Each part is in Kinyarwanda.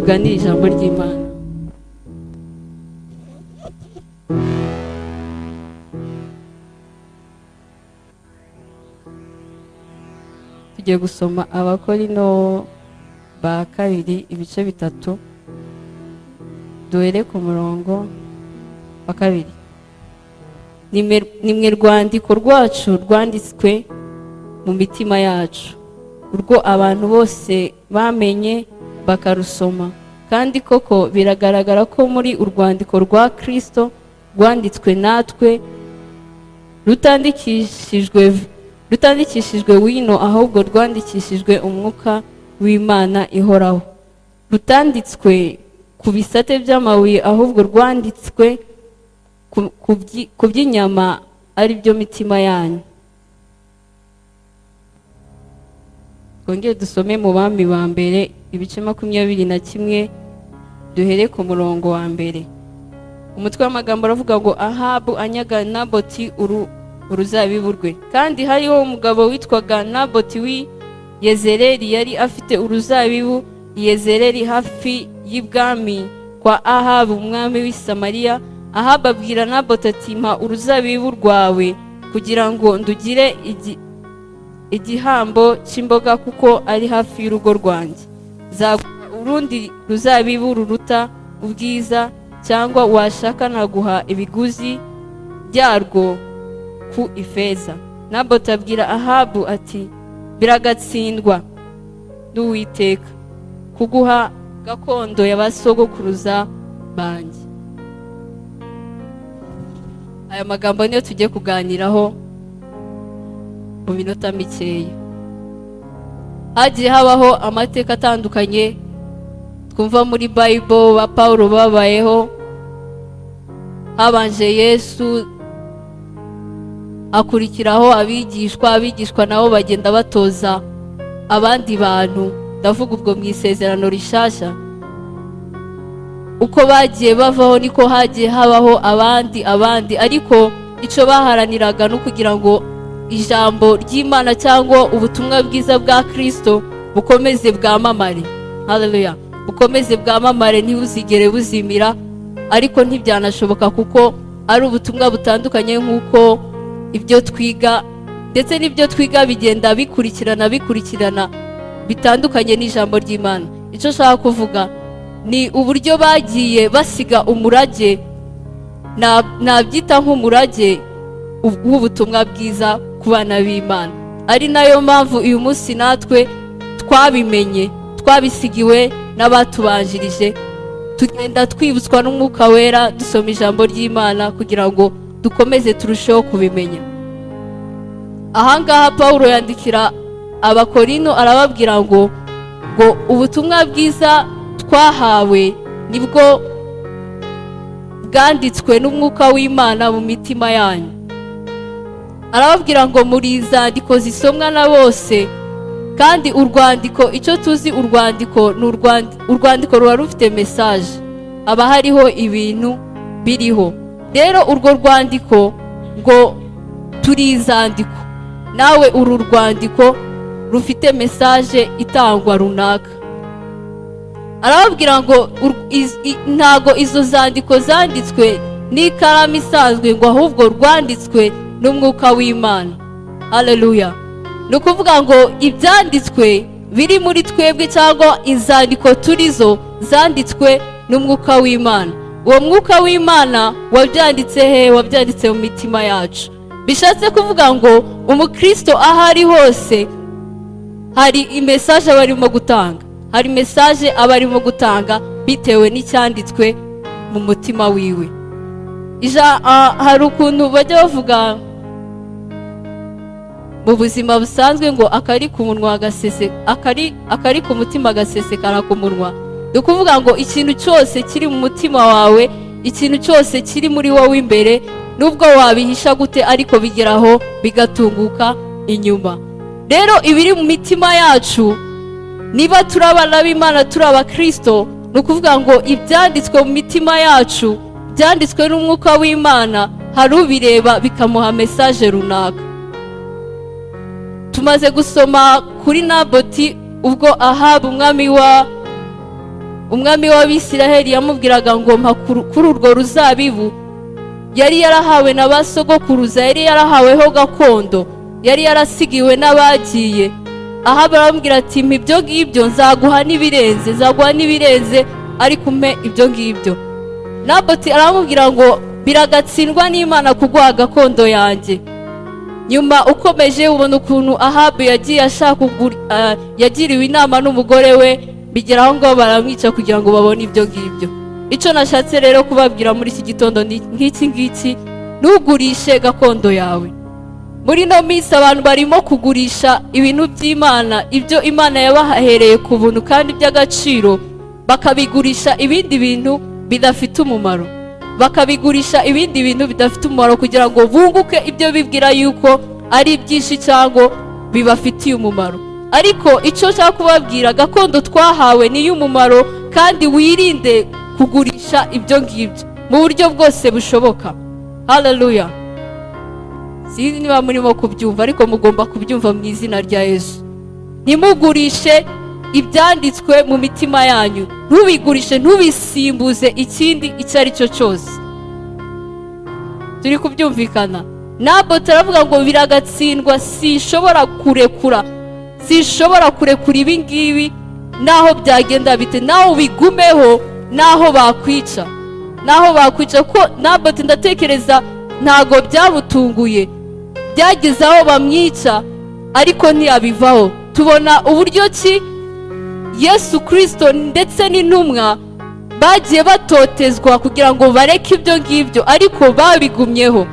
tuganire ijambo ry'Imana. Tugiye gusoma Abakorino ba kabiri ibice 3, duhere ku murongo wa 2. Nimwe rwandiko rwacu rwanditswe mu mitima yacu, urwo abantu bose bamenye bakarusoma. Kandi koko biragaragara ko muri urwandiko rwa Kristo rwanditswe natwe rutandikishijwe wino, ahubwo rwandikishijwe umwuka w'Imana ihoraho. Rutanditswe ku bisate by'amabuye, ahubwo rwanditswe ku by'inyama, ari byo mitima yanyu. Twongere dusome mu Bami ba mbere ibice 21, duhere ku murongo wa 1. Umutwe w'amagambo aravuga ngo Ahabu anyaga Naboti uruzabibu rwe. Kandi hariho umugabo witwaga Naboti w'i Yezereli, yari afite uruzabibu i Yezereli hafi y'ibwami kwa Ahabu umwami w'i Samariya. Ahabu abwira Naboti ati, mpa uruzabibu rwawe kugira ngo ndugire igihambo cy'imboga, kuko ari hafi y'urugo rwanjye. Zaguha urundi ruzabibu ruruta ubwiza, cyangwa washaka naguha ibiguzi byarwo ku ifeza. Naboti abwira Ahabu ati, biragatsindwa n'Uwiteka kuguha gakondo y'abasogokuruza banjye. Aya magambo niyo tugiye kuganiraho mu minota mikeya. Hagiye habaho amateka atandukanye twumva muri Bible ba Paulo babayeho. Habanje Yesu, akurikiraho abigishwa nabo bagenda batoza abandi bantu. Ndavuga ubwo mu isezerano rishasha, uko bagiye bavaho niko hagiye habaho abandi, ariko icyo baharaniraga no kugira ngo ijambo ry'Imana cyangwa ubutumwa bwiza bwa Kristo bukomeze bwamamare. Haleluya! Bukomeze bwamamare, ntibuzigere buzimira. Ariko ntibyanashoboka kuko ari ubutumwa butandukanye, nk'uko ibyo twiga ndetse n'ibyo twiga bigenda bikurikirana bitandukanye n'ijambo ry'Imana. Icyo nshaka kuvuga ni uburyo bagiye basiga umurage, nabyita nk'umurage w'ubutumwa bwiza ku bana b'Imana. Ari nayo mpamvu uyu munsi natwe twabimenye, twabisigiwe n'abatubanjirije, tugenda twibutswa n'Umwuka Wera dusoma ijambo ry'Imana kugira ngo dukomeze turusheho kubimenya. Ahangaha Paulo yandikira Abakorino arababwira ngo ubutumwa bwiza twahawe nibwo bwanditswe n'Umwuka w'Imana mu mitima yanyu. Arababwira ngo muri izandiko zisomwa na bose, kandi urwandiko, icyo tuzi urwandiko ruba rufite message, haba hariho ibintu biriho. Rero urwo rwandiko ngo turi izandiko, nawe uru rwandiko rufite message itangwa runaka. Arababwira ngo ntago izo zandiko zanditswe n'ikaramu isanzwe, ngo ahubwo rwanditswe n'Umwuka w'Imana. Haleluya! Ni ukuvuga ngo ibyanditswe biri muri twebwe cyangwa inzandiko turizo zanditswe n'Umwuka w'Imana. Uwo Mwuka w'Imana wabyanditse he? Wabyanditse mu mitima yacu. Bishatse kuvuga ngo umukristo aho ari hose hari imessage abarimo gutanga, hari message abarimo gutanga bitewe n'icyanditswe mu mutima wiwe. Hari ukuntu bajya bavuga mu buzima busanzwe ngo akari ku munwa akari ku mutima gasesekara ku munwa. Ni ukuvuga ngo ikintu cyose kiri mu mutima wawe, ikintu cyose kiri muri wowe imbere, nubwo wabihisha gute ariko bigeraho bigatunguka inyuma. Rero ibiri mu mitima yacu, niba turi abana b'Imana, turi Abakristo, ni ukuvuga ngo ibyanditswe mu mitima yacu byanditswe n'Umwuka w'Imana, hari ubireba bikamuha message runaka. Tumaze gusoma kuri Naboti ubwo Ahabu umwami umwami w'Abisiraheli yamubwiraga ngo mpa kuri urwo ruzabibu yari yarahawe na ba sogokuruza, yari yarahaweho gakondo, yari yarasigiwe n'abagiye. aha baramubwira ati mpa ibyo ngibyo nzaguha n'ibirenze ariko umpe ibyo ngibyo. Naboti aramubwira ngo biragatsindwa n'Imana kuguha gakondo yanjye. Nyuma ukomeje ubona ukuntu Ahabu yagiye ashaka yagiriwe inama n'umugore we, bigeraho ngo baramwica kugira ngo babone ibyo ngibyo. Icyo nashatse rero kubabwira muri iki gitondo nk'iki ngiki, ntugurishe gakondo yawe. Muri no minsi abantu barimo kugurisha ibintu by'Imana, ibyo Imana yabahereye ku buntu kandi by'agaciro, bakabigurisha ibindi bintu bidafite umumaro, bakabigurisha ibindi bintu bidafite umumaro kugira ngo bunguke ibyo bibwira yuko ari byinshi cyangwa bibafitiye umumaro. Ariko icyo nshaka kubabwira, gakondo twahawe ni y'umumaro, kandi wirinde kugurisha ibyo ngibyo mu buryo bwose bushoboka. Haleluya. Sinzi niba murimo kubyumva, ariko mugomba kubyumva mu izina rya Yesu. Ntimugurishe ibyanditswe mu mitima yanyu, ntubigurishe, ntubisimbuze ikindi icyo ari cyo cyose. Turi kubyumvikana? Naboti aravuga ngo biragatsindwa, sinshobora kurekura ibi ngibi naho byagenda bite, naho ubigumeho, naho bakwica ko Naboti ndatekereza ntago byabutunguye, byageze aho bamwica ariko ntiyabivaho. Tubona uburyo ki Yesu Kristo ndetse n'intumwa bagiye batotezwa kugira ngo bareke ibyo ngibyo, ariko babigumyeho.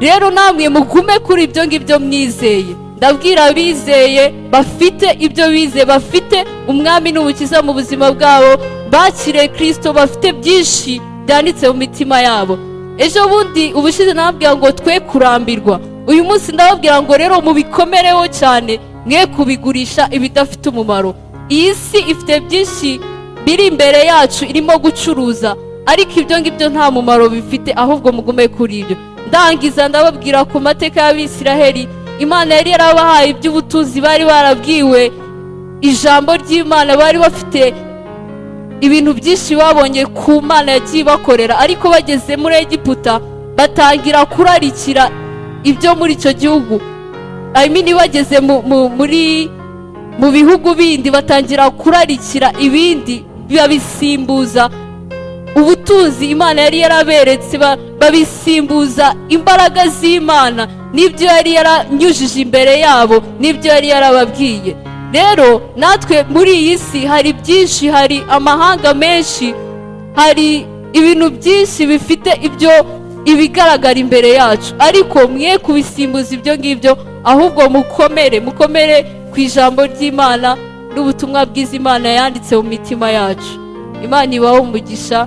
Rero namwe mugume kuri ibyo ngibyo mwizeye. Ndabwira abizeye bafite ibyo bizeye, bafite umwami n'umukiza mu buzima bwabo, bakire Kristo, bafite byinshi byanditse mu mitima yabo. Ejo bundi ubushize nababwira ngo twe kurambirwa, uyu munsi ndababwira ngo rero mubikomereho cyane, mwe kubigurisha ibidafite umumaro. Iyi si ifite byinshi biri imbere yacu irimo gucuruza, ariko ibyo ngibyo nta mumaro bifite, ahubwo mugume kuri ibyo. Ndangiza ndababwira ku mateka y'Abisiraheli. Imana yari yarabahaye iby'ubutunzi, bari barabwiwe ijambo ry'Imana, bari bafite ibintu byinshi babonye ku Mana yagiye bakorera, ariko bageze muri Egiputa batangira kurarikira ibyo muri icyo gihugu. Bageze mu bihugu bindi batangira kurarikira ibindi, babisimbuza ubutunzi Imana yari yaraberetse, babisimbuza imbaraga z'Imana n'ibyo yari yaranyujije imbere yabo, n'ibyo yari yarababwiye. Rero natwe muri iyi si hari byinshi, hari amahanga menshi, hari ibintu byinshi bifite ibigaragara imbere yacu, ariko mwe kubisimbuza ibyo ngibyo, ahubwo mukomere ku ijambo ry'Imana n'ubutumwa bwiza Imana yanditse mu mitima yacu. Imana ibahe umugisha.